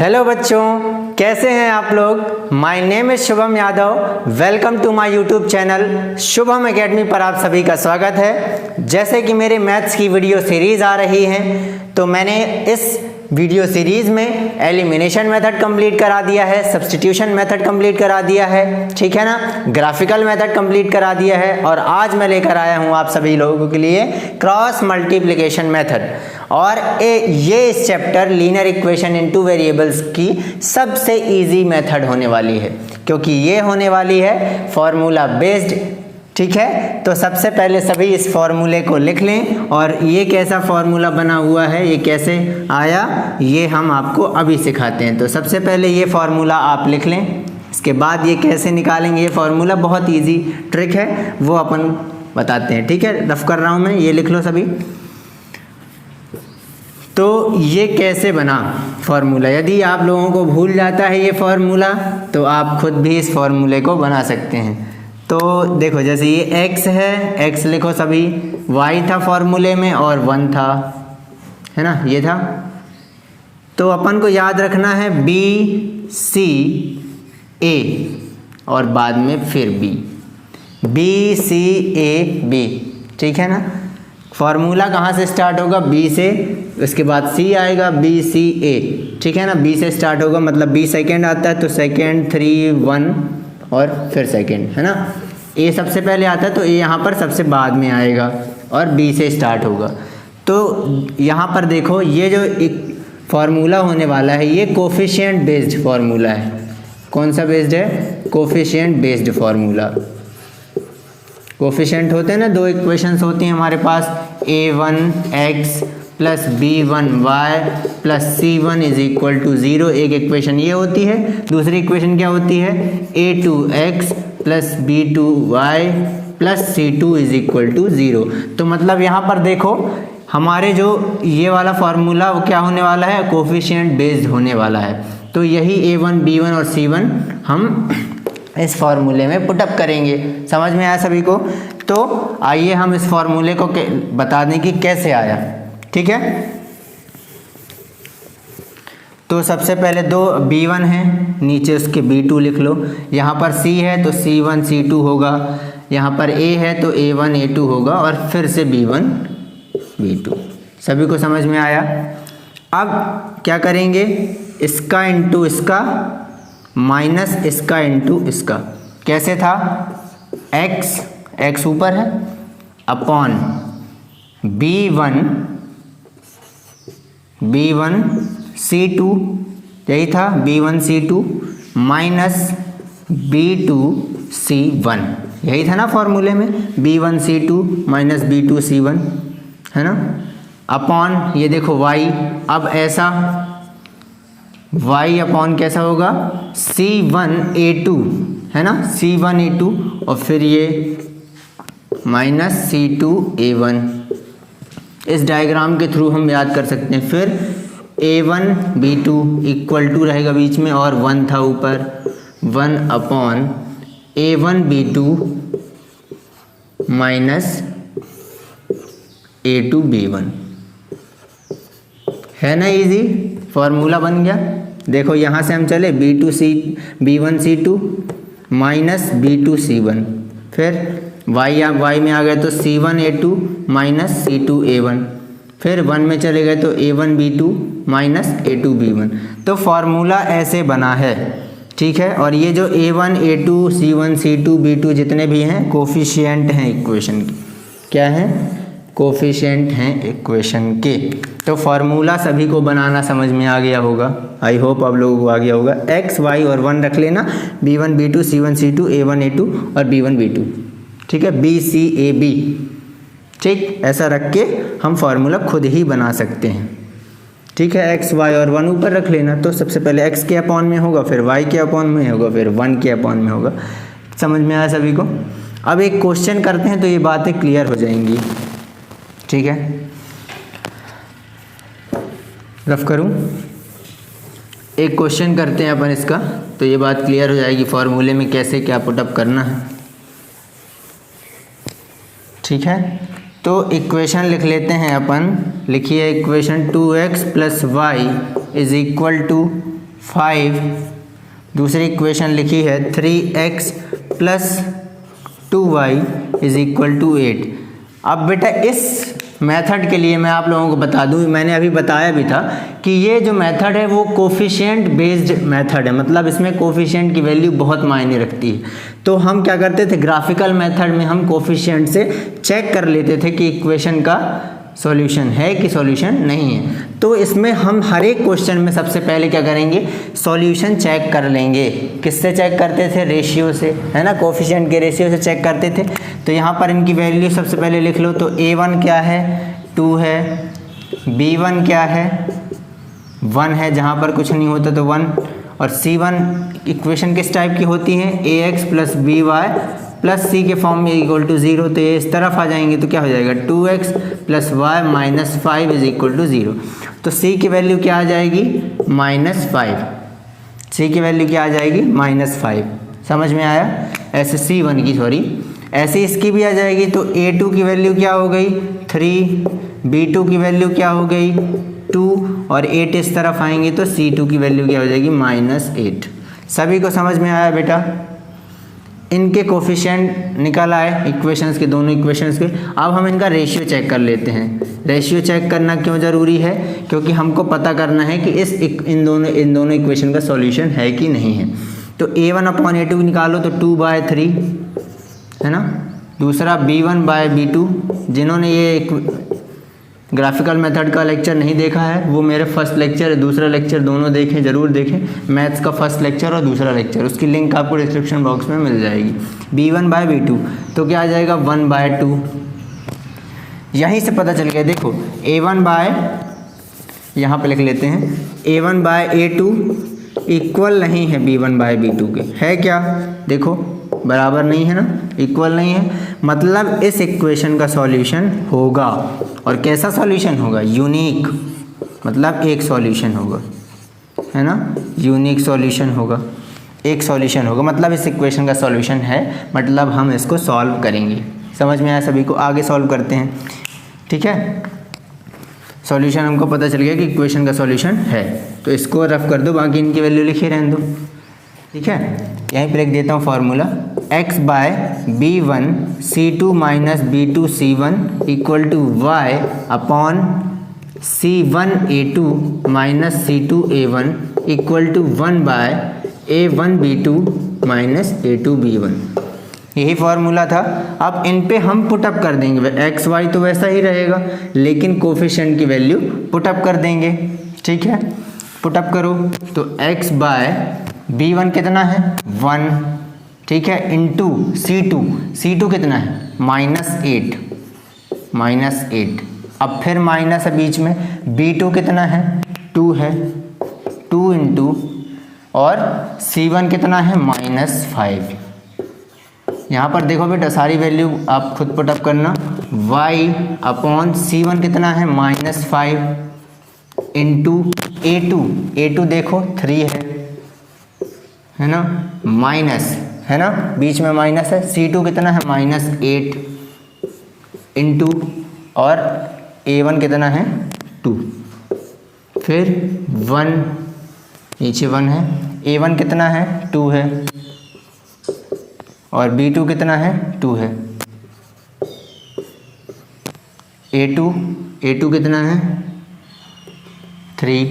Hello बच्चों, कैसे हैं आप लोग। My name is Shubham Yadav. Welcome to my YouTube channel Shubham academy पर आप सभी का स्वागत है। जैसे कि मेरे मैथ्स की वीडियो सीरीज़ आ रही हैं, तो मैंने इस वीडियो सीरीज़ में एलिमिनेशन मेथड कंप्लीट करा दिया है, सब्स्टिट्यूशन मेथड कंप्लीट करा दिया है, ठीक है ना, ग्राफिकल मेथड कंप्लीट करा दिया है, और आज मैं लेकर आया हूँ आप सभी लोगों के लिए क्रॉस मल्टीप्लिकेशन मेथड। और ये इस chapter linear equation into variables की सबसे इजी मेथड होने वाली है, क्योंकि ये होने वाली है फॉर्मूला बेस्ड। ठीक है, तो सबसे पहले सभी इस फॉर्मूले को लिख लें, और ये कैसा फॉर्मूला बना हुआ है, ये कैसे आया, ये हम आपको अभी सिखाते हैं। तो सबसे पहले ये फॉर्मूला आप लिख लें, इसके बाद ये कैसे निकालेंगे ये फॉर्मूला, बहुत इजी ट्रिक है, वो अपन बताते हैं। ठीक है, रफ कर रहा हूँ मैं, ये लिख लो सभी। तो ये कैसे बना फॉर्मूला, यदि आप लोगों को भूल जाता है ये फॉर्मूला, तो आप खुद भी इस फॉर्मूले को बना सकते हैं। तो देखो, जैसे ये x है, x लिखो सभी, y था फॉर्मूले में और 1 था, है ना, ये था। तो अपन को याद रखना है b c a और बाद में फिर b, b c a b, ठीक है ना। फॉर्मूला कहाँ से स्टार्ट होगा, b से, उसके बाद c आएगा, b c a, ठीक है ना। b से स्टार्ट होगा, मतलब b सेकेंड आता है, तो सेकेंड 3 1 और फिर सेकेंड, है ना। a सबसे पहले आता है, तो a यहाँ पर सबसे बाद में आएगा और b से स्टार्ट होगा। तो यहाँ पर देखो, ये जो एक फार्मूला होने वाला है, ये कोफिशिएंट बेस्ड फार्मूला है। कौन सा बेस्ड है, कोफिशिएंट बेस्ड फार्मूला। कोफिशिएंट होते हैं ना, दो इक्वेशंस होती हैं हमारे पास, a1x plus b1y plus c1 is equal to 0, एक इक्वेशन ये होती है। दूसरी इक्वेशन क्या होती है, a2x plus b2y plus c2 is equal to 0। तो मतलब यहाँ पर देखो, हमारे जो ये वाला फार्मूला वो क्या होने वाला है, कोफिशिएंट बेस्ड होने वाला है। तो यही a1 b1 और c1 हम इस फार्मूले में पुटअप करेंगे। समझ में आया सभी को। तो आइए हम इस फार्मूले को बता दें कि कैसे आया, ठीक है। तो सबसे पहले दो b1 है, नीचे उसके b2 लिख लो। यहाँ पर c है तो c1 c2 होगा, यहाँ पर a है तो a1 a2 होगा, और फिर से b1 b2। सभी को समझ में आया। अब क्या करेंगे, इसका इंटू इसका माइनस इसका इंटू इसका। कैसे था, x ऊपर है अपॉन b1 c2, यही था b1 c2 minus b2 c1, यही था ना फॉर्मूले में, b1 c2 minus b2 c1, है ना, अपॉन ये देखो y। अब ऐसा y अपॉन कैसा होगा, c1 a2, है ना, c1 a2, और फिर ये माइनस c2 a1। इस डायग्राम के थ्रू हम याद कर सकते हैं। फिर a1 b2 इक्वल टू रहेगा बीच में, और 1 था ऊपर, 1 upon a1 b2 minus a2 b1, है ना, इजी फॉर्मूला बन गया। देखो यहाँ से हम चले b1 c2 minus b2 c1, फिर y में आ गए तो c1 a2 minus c2 a1, फिर 1 में चले गए तो a1 b2 minus a2 b1। तो फार्मूला ऐसे बना है, ठीक है। और ये जो a1 a2 c1 c2 b2 जितने भी हैं, कोफिशिएंट हैं इक्वेशन की। क्या हैं, कोफिशिएंट हैं इक्वेशन के। तो फार्मूला सभी को बनाना समझ में आ गया होगा, आई होप आप लोगों को आ गया होगा। x y और 1 रख लेना, b1 b2 c1 c2 a1 a2 और b1 b2, ठीक है, b c a b, ठीक। ऐसा रख के हम फार्मूला खुद ही बना सकते हैं, ठीक है। x y और 1 ऊपर रख लेना, तो सबसे पहले x के अपॉन में होगा, फिर y के अपॉन में होगा, फिर 1 के अपॉन में होगा। समझ में आया सभी को। अब एक क्वेश्चन करते हैं, तो ये बातें क्लियर हो जाएंगी, ठीक है। रफ करूं, एक क्वेश्चन करते हैं अपन इसका, तो ये बात क्लियर हो जाएगी फार्मूले में कैसे क्या पुटअप करना है, ठीक है। तो इक्वेशन लिख लेते हैं अपन, लिखिए equation 2x plus y is equal to 5, दूसरी इक्वेशन लिखी है 3x plus 2y is equal to 8। अब बेटा इस मेथड के लिए मैं आप लोगों को बता दूं, मैंने अभी बताया भी था कि ये जो मेथड है वो कोफिशिएंट बेस्ड मेथड है, मतलब इसमें कोफिशिएंट की वैल्यू बहुत मायने रखती है। तो हम क्या करते थे, ग्राफिकल मेथड में हम कोफिशिएंट से चेक कर लेते थे कि इक्वेशन का सॉल्यूशन है कि सॉल्यूशन नहीं है। तो इसमें हम हर एक क्वेश्चन में सबसे पहले क्या करेंगे, सॉल्यूशन चेक कर लेंगे। किससे चेक करते थे, रेशियो से, है ना, कोफिशिएंट के रेशियो से चेक करते थे। तो यहाँ पर इनकी वैल्यू सबसे पहले लिख लो। तो a1 क्या है, 2 है, b1 क्या है, 1 है, जहाँ पर कुछ नहीं होता तो 1, और c1 इक्वेशन किस टाइप की होती है, ax plus by plus c के फॉर्म में इक्वल टू 0। तो ये इस तरफ आ जाएंगे तो क्या हो जाएगा, 2x plus y minus 5 is equal to 0। तो c की वैल्यू क्या आ जाएगी, -5। c की वैल्यू क्या आ जाएगी, -5। समझ में आया, ऐसे c1 की, सॉरी, ऐसे इसकी भी आ जाएगी। तो a2 की वैल्यू क्या हो गई, 3, b2 की वैल्यू क्या हो गई, 2, और 8 इस तरफ आएंगे तो c2 की वैल्यू क्या हो जाएगी, -8। सभी को समझ में आया बेटा, इनके कोफिशिएंट निकल आए इक्वेशंस के, दोनों इक्वेशंस के। अब हम इनका रेशियो चेक कर लेते हैं। रेशियो चेक करना क्यों ज़रूरी है, क्योंकि हमको पता करना है कि इन दोनों इक्वेशन का सॉल्यूशन है कि नहीं है। तो a1/a2 निकालो तो 2/3 है ना। दूसरा b1/b2, जिन्होंने ये ग्राफिकल मेथड का लेक्चर नहीं देखा है वो मेरे फर्स्ट लेक्चर, दूसरा लेक्चर दोनों देखें, ज़रूर देखें। मैथ्स का फर्स्ट लेक्चर और दूसरा लेक्चर, उसकी लिंक आपको डिस्क्रिप्शन बॉक्स में मिल जाएगी। b1/b2 तो क्या आ जाएगा, 1/2। यहीं से पता चल गया, देखो यहाँ पे लिख लेते हैं, a1/a2 इक्वल नहीं है b1/b2 के, है क्या, देखो बराबर नहीं है ना, इक्वल नहीं है, मतलब इस इक्वेशन का सॉल्यूशन होगा। और कैसा सॉल्यूशन होगा, यूनिक, मतलब एक सॉल्यूशन होगा, है ना, यूनिक सॉल्यूशन होगा, एक सॉल्यूशन होगा, मतलब इस इक्वेशन का सॉल्यूशन है, मतलब हम इसको सॉल्व करेंगे। समझ में आया सभी को, आगे सॉल्व करते हैं, ठीक है। सॉल्यूशन हमको पता चल गया कि इक्वेशन का सॉल्यूशन है, तो इसको रफ कर दो, बाकी इनकी वैल्यू लिखे रहने दो, ठीक है। यहीं पर लिख देता हूँ formula, x/b1 c2 minus b2 c1 equal to y upon c1 a2 minus c2 a1 equal to 1/a1 b2 minus a2 b1। यही फार्मूला था। अब इन पे हम पुटअप कर देंगे, एक्स वाई तो वैसा ही रहेगा, लेकिन कोफिशिएंट की वैल्यू पुटअप कर देंगे, ठीक है। पुटअप करो तो x/b1 कितना है, 1, ठीक है, इंटू c2 कितना है, -8। अब फिर माइनस है बीच में, b2 कितना है, 2 है, 2 इंटू, और c1 कितना है, -5। यहाँ पर देखो बेटा सारी वैल्यू आप खुद पुटअप करना, y अपॉन c1 कितना है, -5 इंटू a2 देखो 3 है ना, माइनस है ना, बीच में माइनस है, c2 कितना है, -8 इंटू, और a1 कितना है, 2, फिर 1, नीचे 1 है, a1 कितना है, 2 है, और b2 कितना है, 2 है, a2 कितना है, 3,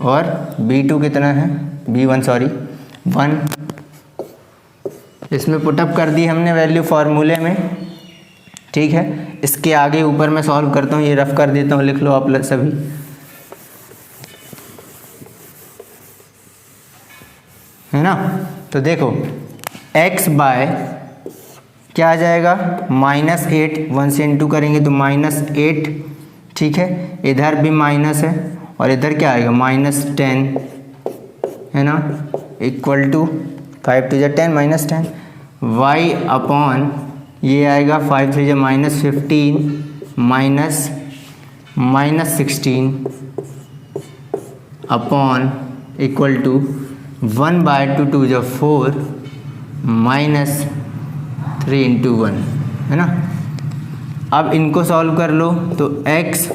और b1 कितना है, b1 1। इसमें पुटअप कर दी हमने वैल्यू फार्मूले में, ठीक है। इसके आगे ऊपर मैं सॉल्व करता हूँ, ये रफ कर देता हूँ, लिख लो आप सभी, है ना। तो देखो x बाय क्या आ जाएगा, -8, 1 से इंटू करेंगे तो -8, ठीक है, इधर भी माइनस है, और इधर क्या आएगा, -10, है ना, equal to 5 to 10 -10, y upon ये आएगा 5 3 -15 -16 अपॉन इक्वल टू 1/2 2 4 -3 इंटू 1, है ना। अब इनको सॉल्व कर लो तो x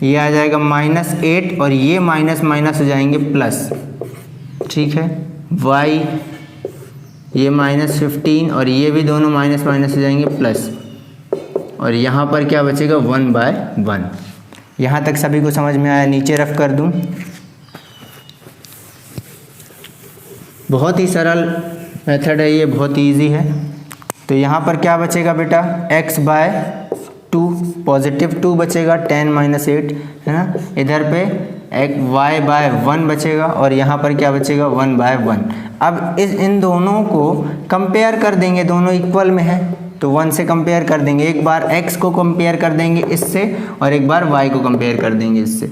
ये आ जाएगा -8 और ये माइनस माइनस हो जाएंगे प्लस, ठीक है। y ये -15 और ये भी दोनों माइनस माइनस हो जाएंगे प्लस, और यहाँ पर क्या बचेगा 1/1। यहाँ तक सभी को समझ में आया? नीचे रफ कर दूँ। बहुत ही सरल मेथड है ये, बहुत ईजी है। तो यहाँ पर क्या बचेगा बेटा, x/2 +2 बचेगा 10 - 8 है ना। इधर पे y/1 बचेगा और यहाँ पर क्या बचेगा 1/1। अब इन दोनों को कंपेयर कर देंगे, दोनों इक्वल में है तो 1 से कंपेयर कर देंगे। एक बार x को कंपेयर कर देंगे इससे और एक बार y को कंपेयर कर देंगे इससे।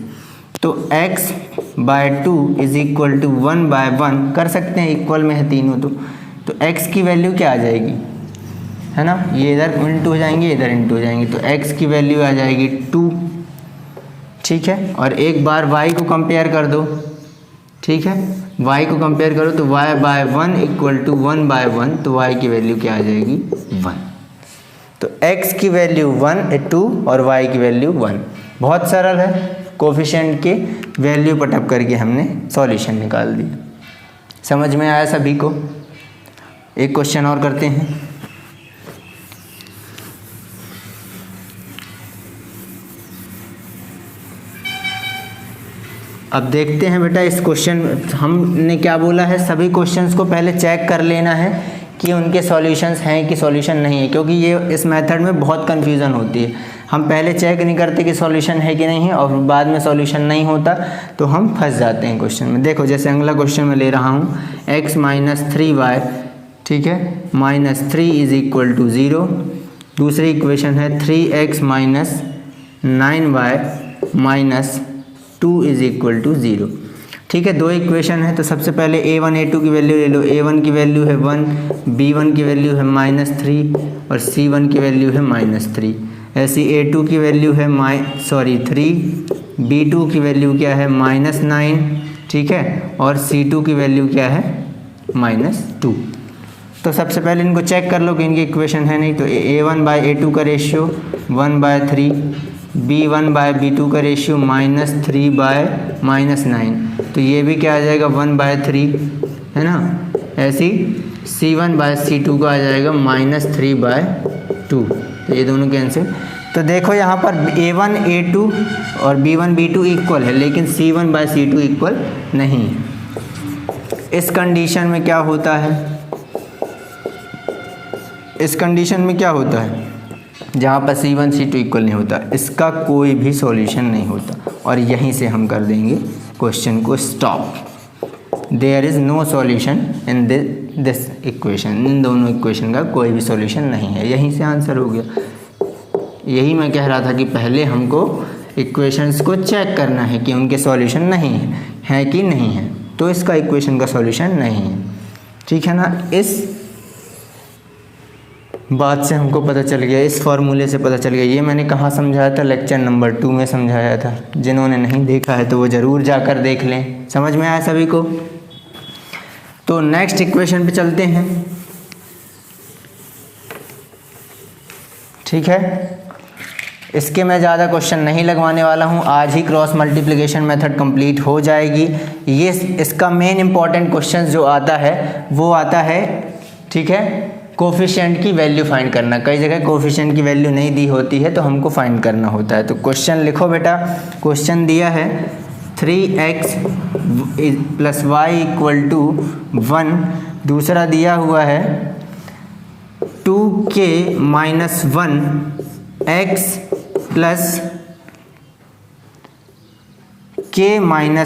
तो x/2 = 1/1 कर सकते हैं, इक्वल में है तीनों। तो x की वैल्यू क्या आ जाएगी, है ना, ये इधर इंटू हो जाएंगे, इधर इंटू हो जाएंगे, तो x की वैल्यू आ जाएगी 2, ठीक है। और एक बार y को कंपेयर कर दो, ठीक है, y को कंपेयर करो तो y/1 = 1/1, तो y की वैल्यू क्या आ जाएगी 1। तो x की वैल्यू 2 और y की वैल्यू 1। बहुत सरल है, कोफिशिएंट के वैल्यू पटअप करके हमने सॉल्यूशन निकाल दिया। समझ में आया सभी को? एक क्वेश्चन और करते हैं। अब देखते हैं बेटा इस क्वेश्चन, हमने क्या बोला है, सभी क्वेश्चंस को पहले चेक कर लेना है कि उनके सॉल्यूशंस हैं कि सॉल्यूशन नहीं है, क्योंकि ये इस मेथड में बहुत कन्फ्यूज़न होती है। हम पहले चेक नहीं करते कि सॉल्यूशन है कि नहीं है और बाद में सॉल्यूशन नहीं होता तो हम फंस जाते हैं क्वेश्चन में। देखो जैसे अगला क्वेश्चन मैं ले रहा हूँ, x - 3y, ठीक है, -3 = 0। दूसरी इक्वेशन है 3x - 9y - 2 = 0, ठीक है। दो इक्वेशन है, तो सबसे पहले a1 a2 की वैल्यू ले लो। a1 की वैल्यू है 1, b1 की वैल्यू है -3 और c1 की वैल्यू है -3। ऐसी a2 की वैल्यू है 3, b2 की वैल्यू क्या है -9, ठीक है, और c2 की वैल्यू क्या है -2। तो सबसे पहले इनको चेक कर लो कि इनकी इक्वेशन है नहीं, तो a1/a2 का रेशियो 1/3, b1/b2 का रेशियो -3/-9, तो ये भी क्या आ जाएगा 1/3, है ना। ऐसी c1/c2 का आ जाएगा -3/2, तो ये दोनों कैंसिल। तो देखो यहाँ पर a1 a2 और b1 b2 इक्वल है, लेकिन c1/c2 इक्वल नहीं है। इस कंडीशन में क्या होता है, इस कंडीशन में क्या होता है, जहाँ पर C1 C2 इक्वल नहीं होता, इसका कोई भी सॉल्यूशन नहीं होता, और यहीं से हम कर देंगे क्वेश्चन को stop. There is no solution in this equation, इन दोनों इक्वेशन का कोई भी सॉल्यूशन नहीं है, यहीं से आंसर हो गया। यही मैं कह रहा था कि पहले हमको इक्वेशंस को चेक करना है कि उनके सॉल्यूशन नहीं है कि नहीं है, तो इसका इक्वेशन का सॉल्यूशन नहीं है, ठीक है ना। इस बात से हमको पता चल गया, इस फॉर्मूले से पता चल गया। ये मैंने कहाँ समझाया था, लेक्चर नंबर 2 में समझाया था। जिन्होंने नहीं देखा है तो वो ज़रूर जाकर देख लें। समझ में आया सभी को? तो नेक्स्ट इक्वेशन पे चलते हैं, ठीक है। इसके मैं ज़्यादा क्वेश्चन नहीं लगवाने वाला हूँ, आज ही क्रॉस मल्टीप्लिकेशन मेथड कंप्लीट हो जाएगी। ये इसका मेन इंपॉर्टेंट क्वेश्चन जो आता है वो आता है, ठीक है, कोफिशिएंट की वैल्यू फाइंड करना। कई जगह कोफिशिएंट की वैल्यू नहीं दी होती है तो हमको फाइंड करना होता है। तो क्वेश्चन लिखो बेटा, क्वेश्चन दिया है 3x + y = 1, दूसरा दिया हुआ है 2k - 1 x + k - 1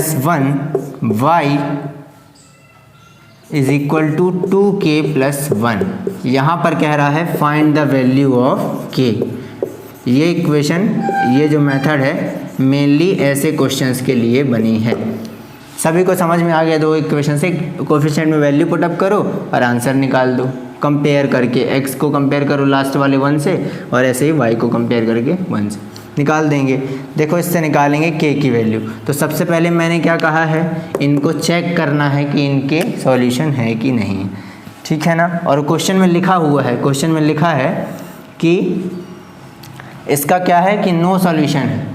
y = 2k + 1। यहाँ पर कह रहा है find the value of k। ये इक्वेशन, ये जो मेथड है मेनली ऐसे क्वेश्चंस के लिए बनी है। सभी को समझ में आ गया? दो इक्वेशन से कोफिशिएंट में वैल्यू पुटअप करो और आंसर निकाल दो, कंपेयर करके। x को कंपेयर करो लास्ट वाले 1 से और ऐसे ही y को कंपेयर करके 1 से निकाल देंगे। देखो इससे निकालेंगे k की वैल्यू। तो सबसे पहले मैंने क्या कहा है, इनको चेक करना है कि इनके सॉल्यूशन है कि नहीं, ठीक है ना। और क्वेश्चन में लिखा हुआ है, क्वेश्चन में लिखा है कि इसका क्या है कि नो सॉल्यूशन है,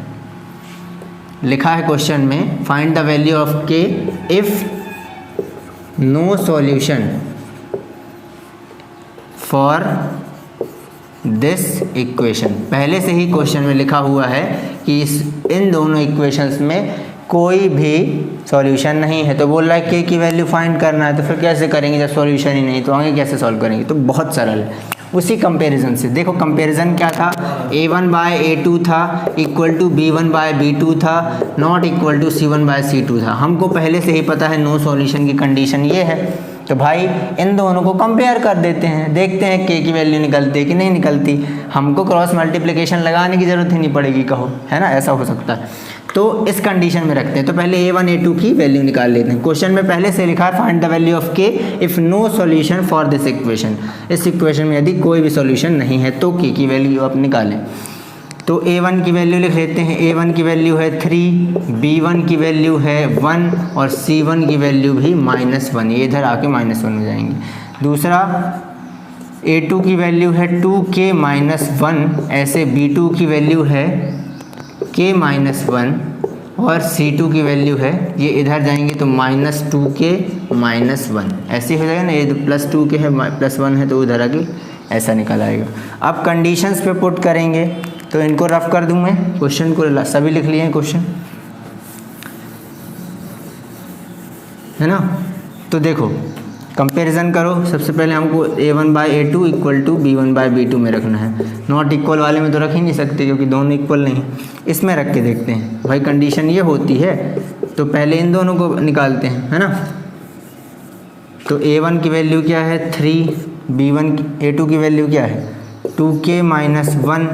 लिखा है क्वेश्चन में find the value of k if no solution for this equation. पहले से ही क्वेश्चन में लिखा हुआ है कि इन दोनों इक्वेशंस में कोई भी सॉल्यूशन नहीं है। तो बोल रहा है के की वैल्यू फाइंड करना है, तो फिर कैसे करेंगे जब सॉल्यूशन ही नहीं, तो आगे कैसे सॉल्व करेंगे? तो बहुत सरल है। उसी कंपैरिजन से देखो, कंपैरिजन क्या था, a1/a2 था इक्वल टू b1/b2 था, नॉट इक्वल टू c1/c2 था। हमको पहले से ही पता है नो सॉल्यूशन की कंडीशन ये है, तो भाई इन दोनों को कंपेयर कर देते हैं, देखते हैं के की वैल्यू निकलती है कि नहीं निकलती। हमको क्रॉस मल्टीप्लिकेशन लगाने की ज़रूरत ही नहीं पड़ेगी, कहो, है ना, ऐसा हो सकता है। तो इस कंडीशन में रखते हैं। तो पहले a1 a2 की वैल्यू निकाल लेते हैं। क्वेश्चन में पहले से लिखा है find the value of k if no solution for this equation. इस इक्वेशन में यदि कोई भी सॉल्यूशन नहीं है तो के की वैल्यू आप निकालें। तो a1 की वैल्यू लिख लेते हैं। a1 की वैल्यू है 3, b1 की वैल्यू है 1 और c1 की वैल्यू भी -1। ये इधर आके -1 हो जाएंगे। दूसरा a2 की वैल्यू है 2k -1, ऐसे b2 की वैल्यू है k -1 और c2 की वैल्यू है, ये इधर जाएंगे तो -2k -1 ऐसे हो जाएगा ना। ये +2k है +1 है तो उधर आगे ऐसा निकल आएगा। अब कंडीशंस पे पुट करेंगे, तो इनको रफ कर दूं मैं, क्वेश्चन को सभी लिख लिए हैं क्वेश्चन, है ना। तो देखो कंपैरिजन करो। सबसे पहले हमको a1/a2 इक्वल टू b1/b2 में रखना है। नॉट इक्वल वाले में तो रख ही नहीं सकते क्योंकि दोनों इक्वल नहीं। इसमें रख के देखते हैं भाई, कंडीशन ये होती है तो पहले इन दोनों को निकालते हैं, है ना। तो a1 की वैल्यू क्या है 3, a2 की वैल्यू क्या है 2k -1,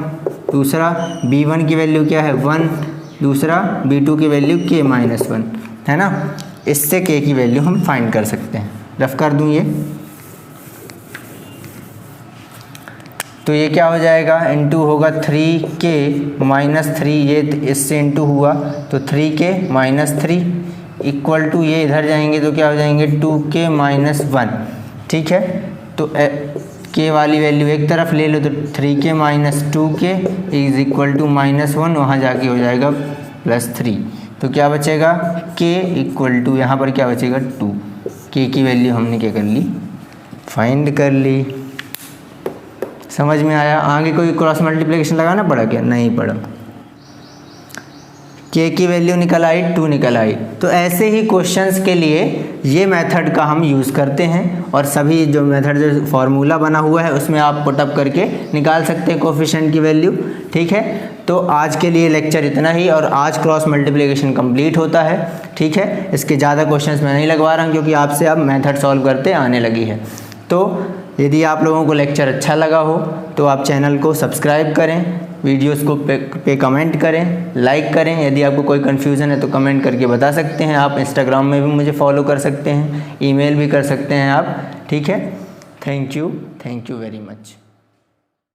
दूसरा b1 की वैल्यू क्या है 1, दूसरा b2 की वैल्यू k -1, है ना। इससे k की वैल्यू हम फाइंड कर सकते हैं। रफ कर दूं ये, तो ये क्या हो जाएगा, इंटू होगा 3k -3, ये इससे इंटू हुआ तो 3k -3 इक्वल टू, ये इधर जाएंगे तो क्या हो जाएंगे 2k -1, ठीक है। तो k वाली वैल्यू एक तरफ ले लो तो 3k -2k is equal to -1, वहाँ जाके हो जाएगा +3। तो क्या बचेगा k इक्वल टू, यहाँ पर क्या बचेगा 2। k की वैल्यू हमने क्या कर ली, फाइंड कर ली। समझ में आया? आगे कोई क्रॉस मल्टीप्लिकेशन लगाना पड़ा क्या? नहीं पड़ा। k की वैल्यू निकल आई, 2 निकल आई। तो ऐसे ही क्वेश्चंस के लिए ये मेथड का हम यूज़ करते हैं, और सभी जो मेथड जो फार्मूला बना हुआ है उसमें आप पुटअप करके निकाल सकते हैं कोफिशिएंट की वैल्यू, ठीक है। तो आज के लिए लेक्चर इतना ही, और आज क्रॉस मल्टीप्लिकेशन कंप्लीट होता है, ठीक है। इसके ज़्यादा क्वेश्चंस मैं नहीं लगवा रहा हूँ क्योंकि आपसे अब मेथड सॉल्व करते आने लगी है। तो यदि आप लोगों को लेक्चर अच्छा लगा हो तो आप चैनल को सब्सक्राइब करें, वीडियोस को पे कमेंट करें, लाइक करें। यदि आपको कोई कन्फ्यूज़न है तो कमेंट करके बता सकते हैं। आप इंस्टाग्राम में भी मुझे फॉलो कर सकते हैं, ईमेल भी कर सकते हैं आप, ठीक है। Thank you very much.